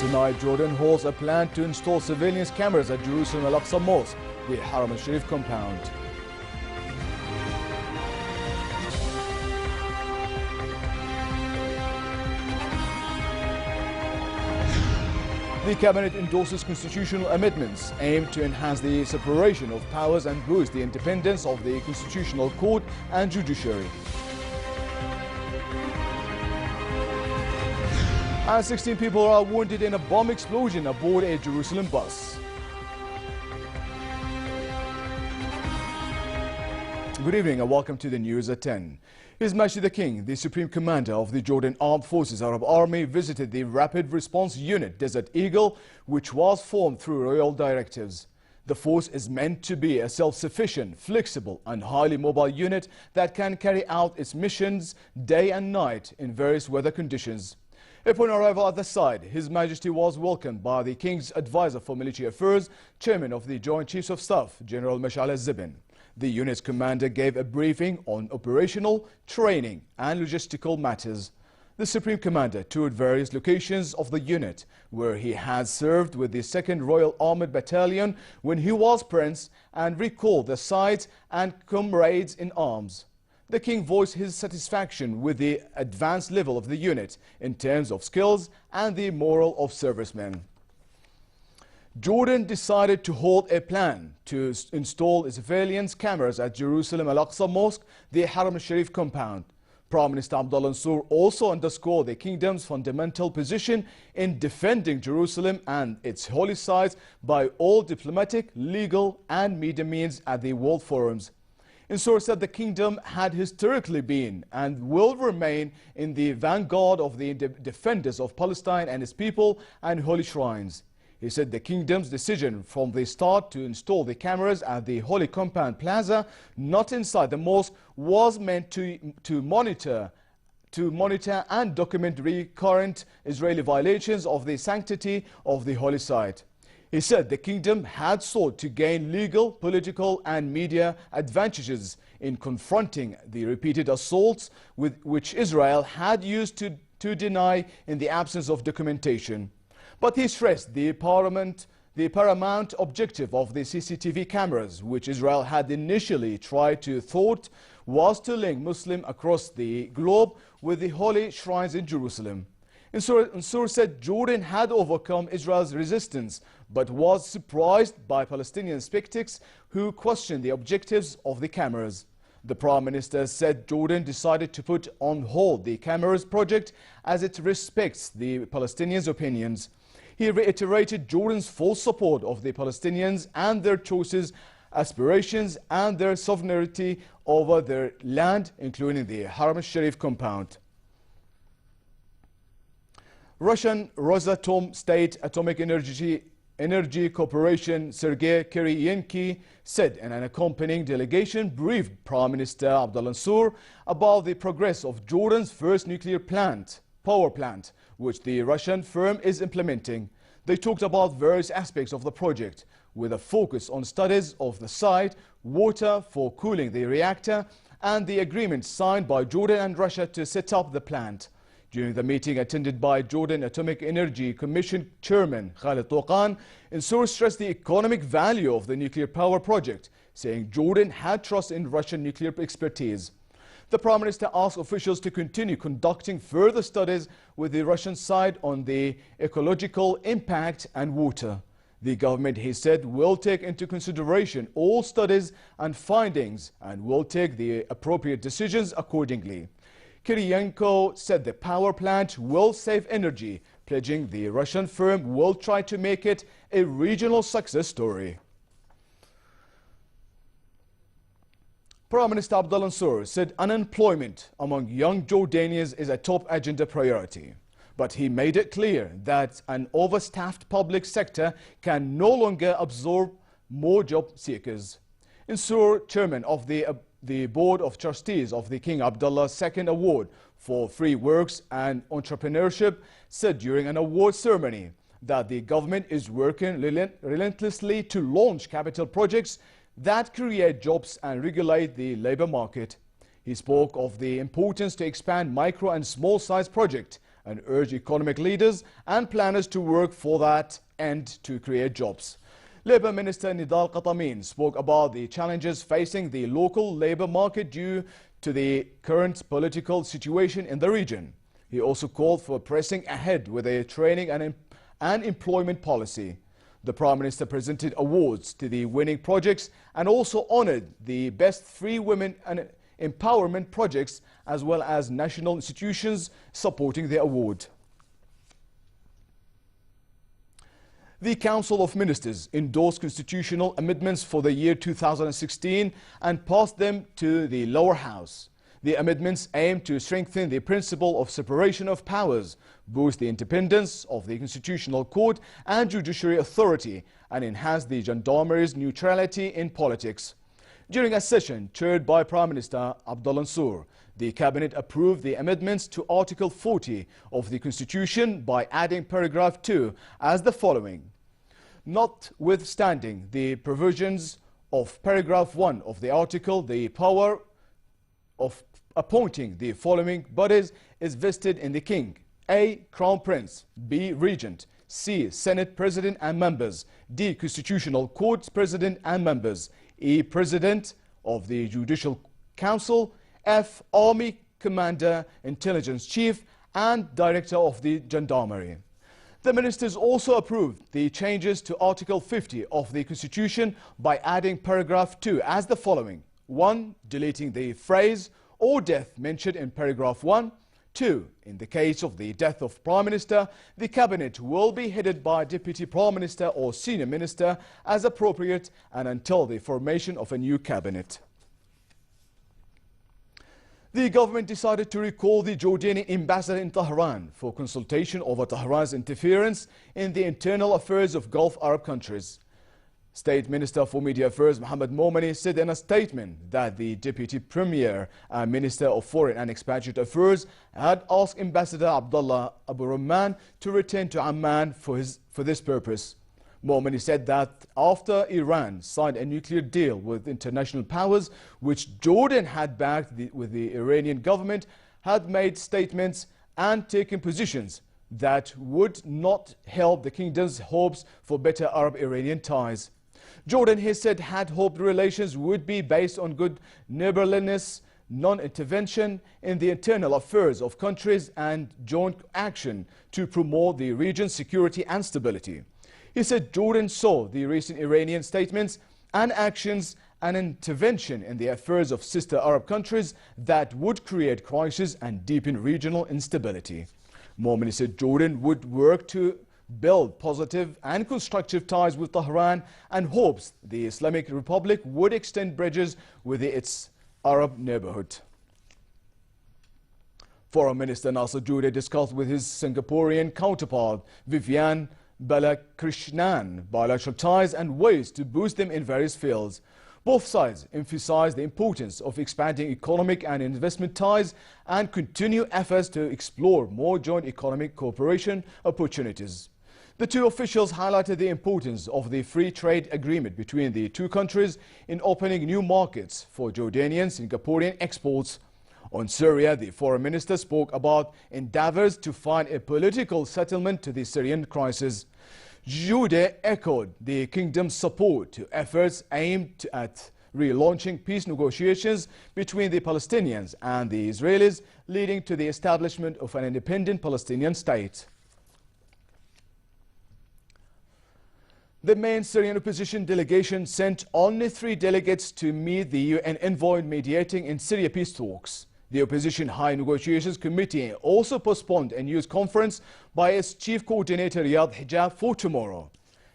Tonight, Jordan holds a plan to install surveillance cameras at Jerusalem Al-Aqsa Mosque, the Haram al-Sharif compound. The cabinet endorses constitutional amendments aimed to enhance the separation of powers and boost the independence of the constitutional court and judiciary. And 16 people are wounded in a bomb explosion aboard a Jerusalem bus. Good evening and welcome to the news at 10. His Majesty the King, the Supreme Commander of the Jordan Armed Forces Arab Army, visited the Rapid Response Unit Desert Eagle, which was formed through royal directives. The force is meant to be a self-sufficient, flexible and highly mobile unit that can carry out its missions day and night in various weather conditions. Upon arrival at the site, His Majesty was welcomed by the King's Advisor for Military Affairs, Chairman of the Joint Chiefs of Staff, General Mash'al al-Zibin. The unit's commander gave a briefing on operational, training and logistical matters. The Supreme Commander toured various locations of the unit, where he had served with the 2nd Royal Armoured Battalion when he was Prince, and recalled the sites and comrades in arms. The King voiced his satisfaction with the advanced level of the unit in terms of skills and the morale of servicemen. Jordan decided to hold a plan to install surveillance cameras at Jerusalem Al-Aqsa Mosque, the Haram al-Sharif compound. Prime Minister Abdullah Mansour also underscored the kingdom's fundamental position in defending Jerusalem and its holy sites by all diplomatic, legal and media means at the world forums. Mansour said the kingdom had historically been and will remain in the vanguard of the defenders of Palestine and its people and holy shrines. He said the kingdom's decision from the start to install the cameras at the Holy Compound Plaza, not inside the mosque, was meant to monitor and document recurrent Israeli violations of the sanctity of the holy site. He said the kingdom had sought to gain legal, political and media advantages in confronting the repeated assaults which Israel had used to deny in the absence of documentation. But he stressed the paramount objective of the CCTV cameras, which Israel had initially tried to thwart, was to link Muslims across the globe with the holy shrines in Jerusalem. Mansour said Jordan had overcome Israel's resistance, but was surprised by Palestinian skeptics who questioned the objectives of the cameras. The Prime Minister said Jordan decided to put on hold the cameras project as it respects the Palestinians' opinions. He reiterated Jordan's full support of the Palestinians and their choices, aspirations and their sovereignty over their land, including the Haram al-Sharif compound. Russian Rosatom State Atomic Energy Corporation Sergei Kiryenky said in an accompanying delegation briefed Prime Minister Abdullah Mansour about the progress of Jordan's first nuclear power plant, which the Russian firm is implementing. They talked about various aspects of the project, with a focus on studies of the site, water for cooling the reactor, and the agreement signed by Jordan and Russia to set up the plant. During the meeting attended by Jordan Atomic Energy Commission Chairman Khal, Mansour stressed the economic value of the nuclear power project, saying Jordan had trust in Russian nuclear expertise. The Prime Minister asked officials to continue conducting further studies with the Russian side on the ecological impact and water. The government, he said, will take into consideration all studies and findings and will take the appropriate decisions accordingly. Kiryenko said the power plant will save energy, pledging the Russian firm will try to make it a regional success story. Prime Minister Abdullah Mansour said unemployment among young Jordanians is a top agenda priority. But he made it clear that an overstaffed public sector can no longer absorb more job seekers. Mansour, chairman of the Board of Trustees of the King Abdullah II Award for Free Works and Entrepreneurship, said during an award ceremony that the government is working relentlessly to launch capital projects that create jobs and regulate the labor market. He spoke of the importance to expand micro and small-sized projects and urged economic leaders and planners to work for that end to create jobs. Labour Minister Nidal Qatamin spoke about the challenges facing the local labour market due to the current political situation in the region. He also called for pressing ahead with a training and employment policy. The Prime Minister presented awards to the winning projects and also honoured the best free women and empowerment projects as well as national institutions supporting the award. The Council of Ministers endorsed constitutional amendments for the year 2016 and passed them to the lower house. The amendments aim to strengthen the principle of separation of powers, boost the independence of the Constitutional Court and judiciary authority, and enhance the gendarmery's neutrality in politics. During a session chaired by Prime Minister Abdullah Mansour, the Cabinet approved the amendments to Article 40 of the Constitution by adding paragraph 2 as the following. Notwithstanding the provisions of paragraph 1 of the article, the power of appointing the following bodies is vested in the King: A. Crown Prince, B. Regent, C. Senate President and members, D. Constitutional Court President and members, E. President of the Judicial Council, F. Army Commander, Intelligence Chief and Director of the Gendarmerie. The ministers also approved the changes to Article 50 of the Constitution by adding paragraph 2 as the following. 1. Deleting the phrase or death mentioned in paragraph 1. 2. In the case of the death of Prime Minister, the Cabinet will be headed by Deputy Prime Minister or Senior Minister as appropriate and until the formation of a new Cabinet. The government decided to recall the Jordanian ambassador in Tehran for consultation over Tehran's interference in the internal affairs of Gulf Arab countries. State Minister for Media Affairs Mohammed Momani said in a statement that the Deputy Premier and Minister of Foreign and Expatriate Affairs had asked Ambassador Abdullah Abu Rahman to return to Amman for this purpose. Momani said that after Iran signed a nuclear deal with international powers, which Jordan had backed with the Iranian government, had made statements and taken positions that would not help the kingdom's hopes for better Arab-Iranian ties. Jordan, he said, had hoped relations would be based on good neighborliness, non-intervention in the internal affairs of countries and joint action to promote the region's security and stability. He said Jordan saw the recent Iranian statements and actions an intervention in the affairs of sister Arab countries that would create crisis and deepen regional instability. Momani said Jordan would work to build positive and constructive ties with Tehran and hopes the Islamic Republic would extend bridges with its Arab neighborhood. Foreign Minister Nasser Judeh discussed with his Singaporean counterpart Vivian Balakrishnan bilateral ties and ways to boost them in various fields. Both sides emphasized the importance of expanding economic and investment ties and continue efforts to explore more joint economic cooperation opportunities. The two officials highlighted the importance of the free trade agreement between the two countries in opening new markets for Jordanian Singaporean exports. On Syria, the foreign minister spoke about endeavors to find a political settlement to the Syrian crisis. Judeh echoed the kingdom's support to efforts aimed at relaunching peace negotiations between the Palestinians and the Israelis, leading to the establishment of an independent Palestinian state. The main Syrian opposition delegation sent only 3 delegates to meet the UN envoy mediating in Syria peace talks. The Opposition High Negotiations Committee also postponed a news conference by its chief coordinator Riyad Hijab for tomorrow.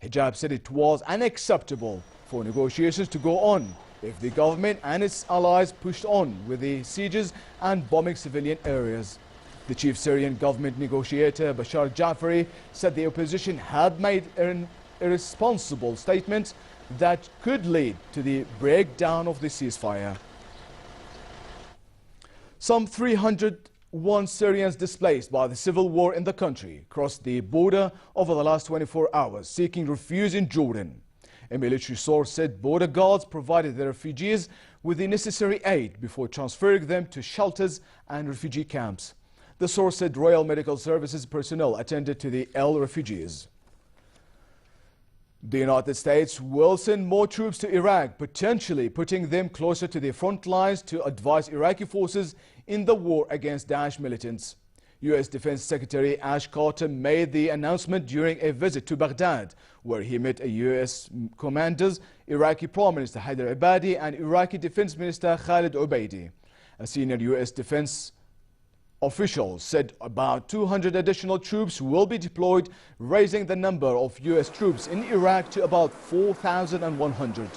Hijab said it was unacceptable for negotiations to go on if the government and its allies pushed on with the sieges and bombing civilian areas. The chief Syrian government negotiator Bashar Jafari said the opposition had made an irresponsible statement that could lead to the breakdown of the ceasefire. Some 301 Syrians displaced by the civil war in the country crossed the border over the last 24 hours, seeking refuge in Jordan. A military source said border guards provided the refugees with the necessary aid before transferring them to shelters and refugee camps. The source said Royal Medical Services personnel attended to the ill refugees. The United States will send more troops to Iraq, potentially putting them closer to the front lines to advise Iraqi forces in the war against Daesh militants. U.S. Defense Secretary Ash Carter made the announcement during a visit to Baghdad, where he met U.S. commanders, Iraqi Prime Minister Haider Abadi and Iraqi Defense Minister Khalid Ubaidi. A senior U.S. defense official said about 200 additional troops will be deployed, raising the number of U.S. troops in Iraq to about 4,100.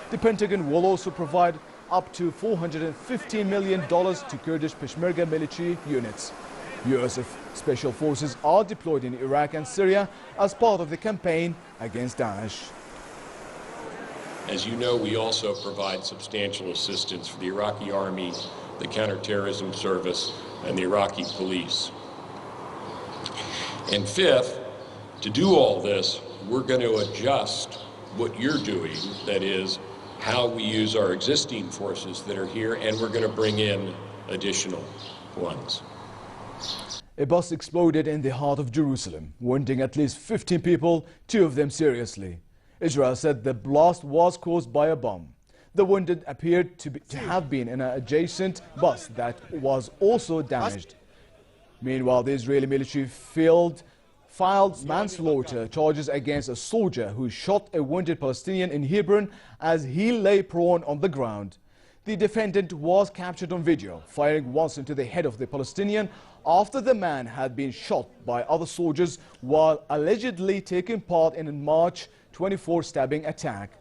The Pentagon will also provide up to $415 million to Kurdish Peshmerga military units. U.S. Special Forces are deployed in Iraq and Syria as part of the campaign against Daesh. As you know, we also provide substantial assistance for the Iraqi Army, the Counterterrorism Service, and the Iraqi police. And fifth, to do all this, we're going to adjust what you're doing, that is, how we use our existing forces that are here, and we're going to bring in additional ones. A bus exploded in the heart of Jerusalem, wounding at least 15 people, 2 of them seriously. Israel said the blast was caused by a bomb. The wounded appeared to have been in an adjacent bus that was also damaged. Meanwhile, the Israeli military filed manslaughter charges against a soldier who shot a wounded Palestinian in Hebron as he lay prone on the ground. The defendant was captured on video, firing once into the head of the Palestinian after the man had been shot by other soldiers while allegedly taking part in a March 24 stabbing attack.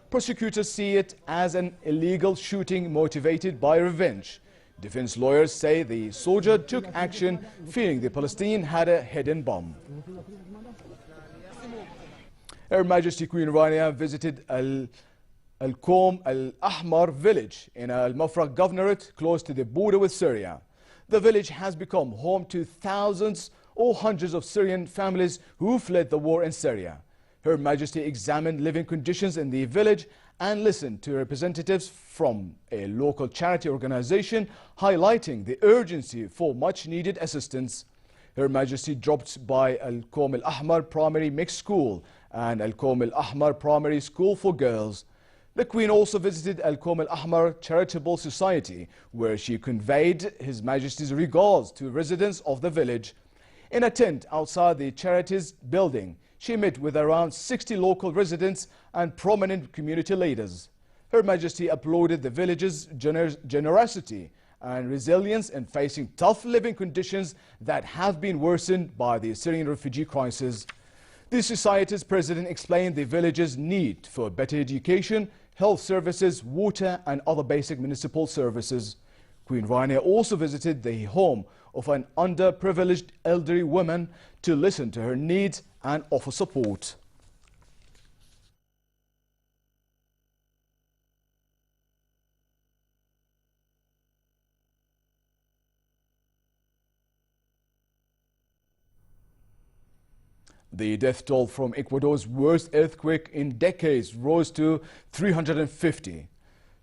Prosecutors see it as an illegal shooting motivated by revenge. Defense lawyers say the soldier took action fearing the Palestinian had a hidden bomb. Her Majesty Queen Rania visited Al-Qom Al-Ahmar village in Al-Mafraq Governorate close to the border with Syria. The village has become home to thousands or hundreds of Syrian families who fled the war in Syria. Her Majesty examined living conditions in the village and listened to representatives from a local charity organization highlighting the urgency for much needed assistance. Her Majesty dropped by Al-Qom Al-Ahmar Primary Mixed School and Al-Qom Al-Ahmar Primary School for Girls. The Queen also visited Al-Qom Al-Ahmar Charitable Society, where she conveyed His Majesty's regards to residents of the village. In a tent outside the charity's building, she met with around 60 local residents and prominent community leaders. Her Majesty applauded the village's generosity and resilience in facing tough living conditions that have been worsened by the Syrian refugee crisis. The society's president explained the village's need for better education, health services, water and other basic municipal services. Queen Rania also visited the home of an underprivileged elderly woman to listen to her needs and offer support. The death toll from Ecuador's worst earthquake in decades rose to 350.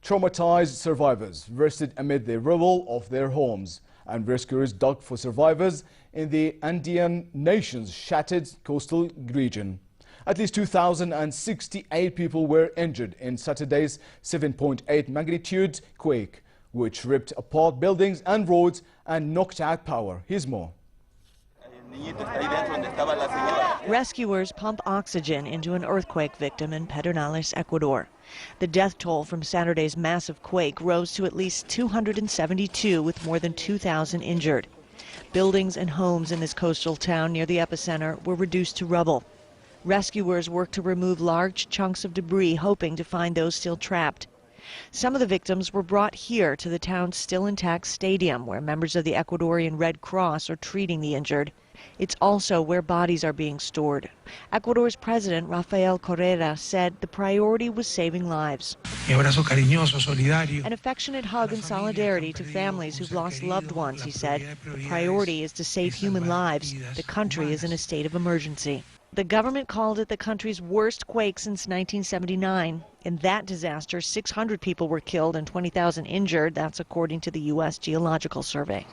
Traumatized survivors rested amid the rubble of their homes, and rescuers dug for survivors in the Andean nation's shattered coastal region. At least 2,068 people were injured in Saturday's 7.8 magnitude quake, which ripped apart buildings and roads and knocked out power. Here's more. Rescuers pump oxygen into an earthquake victim in Pedernales, Ecuador. The death toll from Saturday's massive quake rose to at least 272, with more than 2,000 injured. Buildings and homes in this coastal town near the epicenter were reduced to rubble. Rescuers worked to remove large chunks of debris, hoping to find those still trapped. Some of the victims were brought here to the town's still intact stadium, where members of the Ecuadorian Red Cross are treating the injured. It's also where bodies are being stored. Ecuador's President Rafael Correa said the priority was saving lives. An affectionate hug and solidarity to families who've lost loved ones, he said. The priority is to save human lives. The country is in a state of emergency. The government called it the country's worst quake since 1979. In that disaster, 600 people were killed and 20,000 injured. That's according to the U.S. Geological Survey.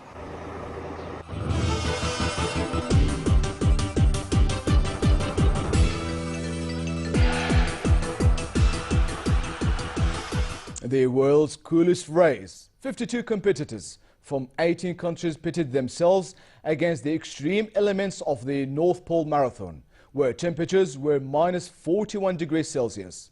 the world's coolest race. 52 competitors from 18 countries pitted themselves against the extreme elements of the North Pole Marathon, where temperatures were minus 41 degrees Celsius.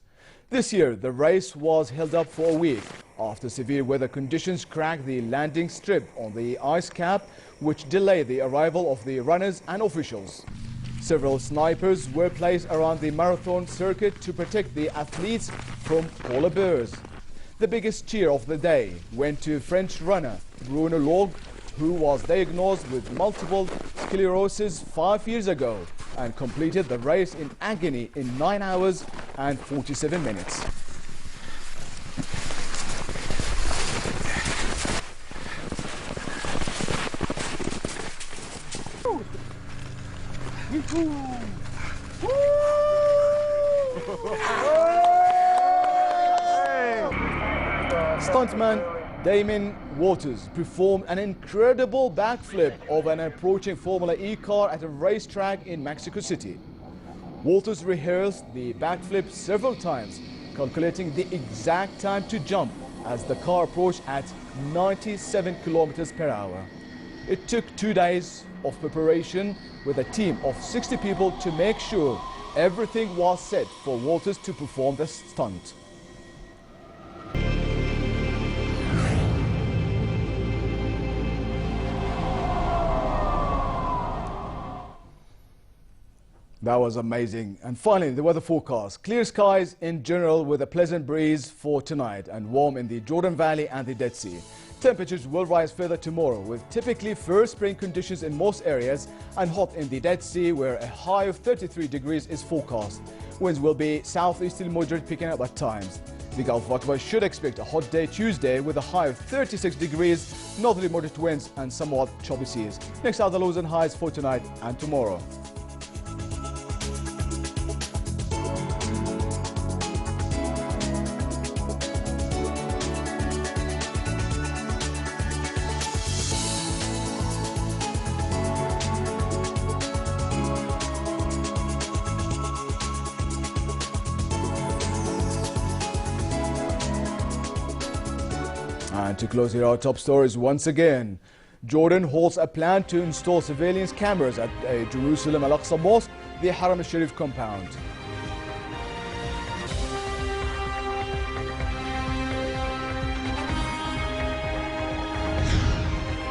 This year, the race was held up for a week after severe weather conditions cracked the landing strip on the ice cap, which delayed the arrival of the runners and officials. Several snipers were placed around the marathon circuit to protect the athletes from polar bears. The biggest cheer of the day went to French runner Bruno Log, who was diagnosed with multiple sclerosis 5 years ago and completed the race in agony in 9 hours and 47 minutes. Stuntman Damon Waters performed an incredible backflip of an approaching Formula E car at a racetrack in Mexico City. Waters rehearsed the backflip several times, calculating the exact time to jump as the car approached at 97 kilometers per hour. It took 2 days of preparation with a team of 60 people to make sure everything was set for Waters to perform the stunt. That was amazing. And finally, the weather forecast. Clear skies in general with a pleasant breeze for tonight and warm in the Jordan Valley and the Dead Sea. Temperatures will rise further tomorrow with typically first spring conditions in most areas and hot in the Dead Sea where a high of 33 degrees is forecast. Winds will be southeasterly moderate, picking up at times. The Gulf of Aqaba should expect a hot day Tuesday with a high of 36 degrees, northerly moderate winds and somewhat choppy seas. Next are the lows and highs for tonight and tomorrow. And to close here our top stories once again, Jordan holds a plan to install surveillance cameras at a Jerusalem Al-Aqsa Mosque, the Haram al-Sharif compound.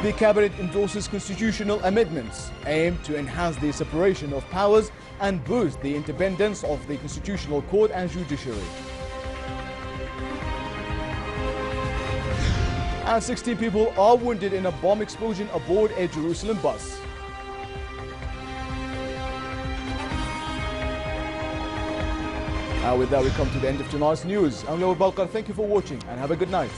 The cabinet endorses constitutional amendments aimed to enhance the separation of powers and boost the independence of the constitutional court and judiciary. And 16 people are wounded in a bomb explosion aboard a Jerusalem bus. And with that, we come to the end of tonight's news. I'm Leo Balkar. Thank you for watching and have a good night.